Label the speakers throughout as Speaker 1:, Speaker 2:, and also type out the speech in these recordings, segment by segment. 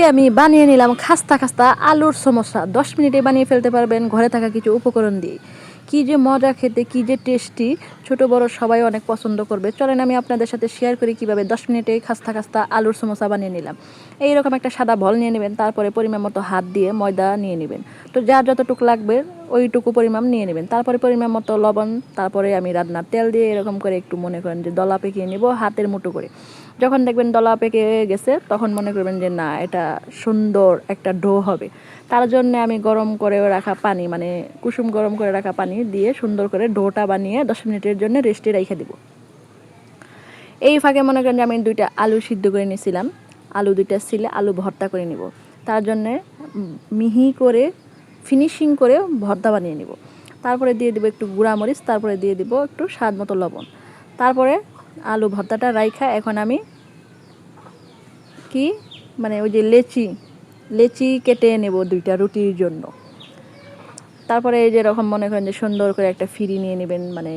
Speaker 1: আজকে আমি বানিয়ে নিলাম খাস্তা খাস্তা আলুর সমোসা। 10 মিনিটে বানিয়ে ফেলতে পারবেন ঘরে থাকা কিছু উপকরণ দিয়ে। কি যে মজা খেতে, কি যে টেস্টি, ছোট বড় সবাই অনেক পছন্দ করবে। চলেন আমি আপনাদের সাথে শেয়ার করি কিভাবে 10 মিনিটে খাস্তা খাস্তা আলুর সমোসা বানিয়ে নিলাম। এইরকম একটা সাদা বল নিয়ে নেবেন, তারপরে পরিমাণ মতো হাত দিয়ে ময়দা নিয়ে নেবেন। তো যার যতটুকু লাগবে ওইটুকু পরিমাণ নিয়ে নেবেন। তারপরে পরিমাণ মতো লবণ, তারপরে আমি রান্নার তেল দিয়ে এরকম করে একটু মনে করেন যে দলা পেকিয়ে নেব হাতের মুঠো করে। যখন দেখবেন দলা পেকে গেছে তখন মনে করবেন যে না, এটা সুন্দর একটা ডো হবে। তার জন্য আমি গরম করে রাখা পানি, মানে কুসুম গরম করে রাখা পানি দিয়ে সুন্দর করে ডোটা বানিয়ে 10 মিনিটের জন্য রেস্টে রেখে দিব। এই ফাঁকে মনে করেন যে আমি 2টা আলু সিদ্ধ করে নিয়েছিলাম, আলু 2টা ছিলে আলু ভর্তা করে নিব। তার জন্যে মিহি করে ফিনিশিং করে ভর্তা বানিয়ে নিব। তারপরে দিয়ে দেবো একটু গুঁড়ামরিচ, তারপরে দিয়ে দিব একটু স্বাদ মতো লবণ। তারপরে আলু ভর্তাটা রাইখা এখন আমি কি মানে ওই যে লেচি কেটে নেব 2টা রুটির জন্য। তারপরে এই যে এরকম মনে করেন যে সুন্দর করে একটা ফিরি নিয়ে নেবেন, মানে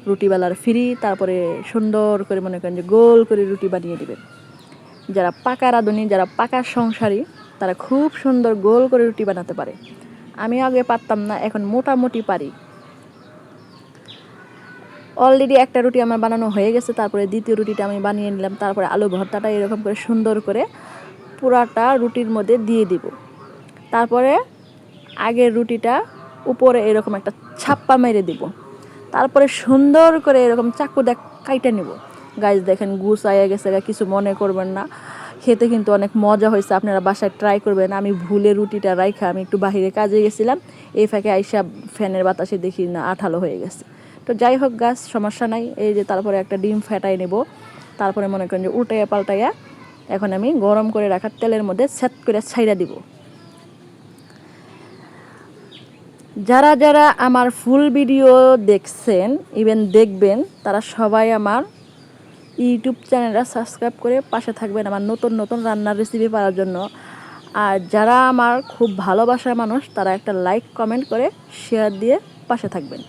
Speaker 1: রুটিওয়ালার ফিরি। তারপরে সুন্দর করে মনে করেন যে গোল করে রুটি বানিয়ে দেবেন। যারা পাকা রাঁধুনি, যারা পাকা সংসারী, তারা খুব সুন্দর গোল করে রুটি বানাতে পারে। আমি আগে পারতাম না, এখন মোটামুটি পারি। অলরেডি একটা রুটি আমার বানানো হয়ে গেছে, তারপরে দ্বিতীয় রুটিটা আমি বানিয়ে নিলাম। তারপরে আলু ভর্তাটা এরকম করে সুন্দর করে পুরাটা রুটির মধ্যে দিয়ে দিব। তারপরে আগের রুটিটা উপরে এরকম একটা ছাপ্পা মেরে দিব। তারপরে সুন্দর করে এরকম চাকু দিয়ে কাইটা নিব। গাইস দেখেন গুছাইয়া গেছে, কিছু মনে করবেন না। খেতে কিন্তু অনেক মজা হয়েছে, আপনারা বাসায় ট্রাই করবেন। আমি ভুলে রুটিটা রাইখা আমি একটু বাহিরে কাজে গেছিলাম, এই ফাঁকে আইসা ফ্যানের বাতাসে দেখি না আঠালো হয়ে গেছে। তো যাই হোক গাছ, সমস্যা নাই। এই যে তারপরে একটা ডিম ফেটাই নেব। তারপরে মনে করেন যে উল্টাইয়া পাল্টাইয়া এখন আমি গরম করে রাখা তেলের মধ্যে সেট করে ছাইড়া দিব। যারা যারা আমার ফুল ভিডিও দেখছেন, ইভেন দেখবেন, তারা সবাই আমার ইউটিউব চ্যানেলটা সাবস্ক্রাইব করে পাশে থাকবেন আমার নতুন নতুন রান্নার রেসিপি পাওয়ার জন্য। আর যারা আমার খুব ভালোবাসার মানুষ, তারা একটা লাইক কমেন্ট করে শেয়ার দিয়ে পাশে থাকবেন।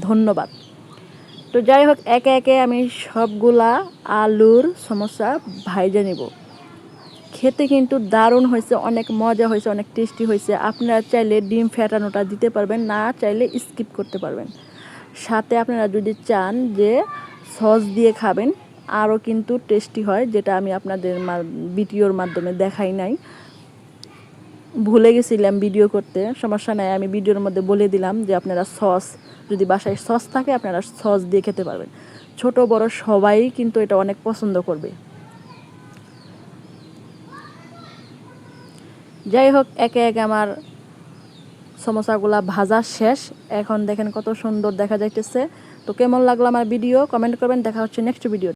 Speaker 1: ধন্যবাদ। তো যাই হোক, একে একে আমি সবগুলা আলুর সমোসা ভাইজা নিব। খেতে কিন্তু দারুণ হয়েছে, অনেক মজা হয়েছে, অনেক টেস্টি হয়েছে। আপনারা চাইলে ডিম ফেটানোটা দিতে পারবেন, না চাইলে স্কিপ করতে পারবেন। সাথে আপনারা যদি চান যে সস দিয়ে খাবেন, আরও কিন্তু টেস্টি হয়, যেটা আমি আপনাদের ভিডিওর মাধ্যমে দেখাই নাই, ভুলে গেছিলাম ভিডিও করতে। সমস্যা নাই, আমি ভিডিওর মধ্যে বলে দিলাম যে আপনারা সস, যদি বাসায় সস থাকে আপনারা সস দিয়ে খেতে পারবেন। ছোট বড় সবাই কিন্তু এটা অনেক পছন্দ করবে। যাই হোক, একে একে আমার সমোসাগুলা ভাজা শেষ। এখন দেখেন কত সুন্দর দেখা যাইতেছে। তো কেমন লাগলো আমার ভিডিও কমেন্ট করবেন। দেখা হচ্ছে নেক্সট ভিডিও।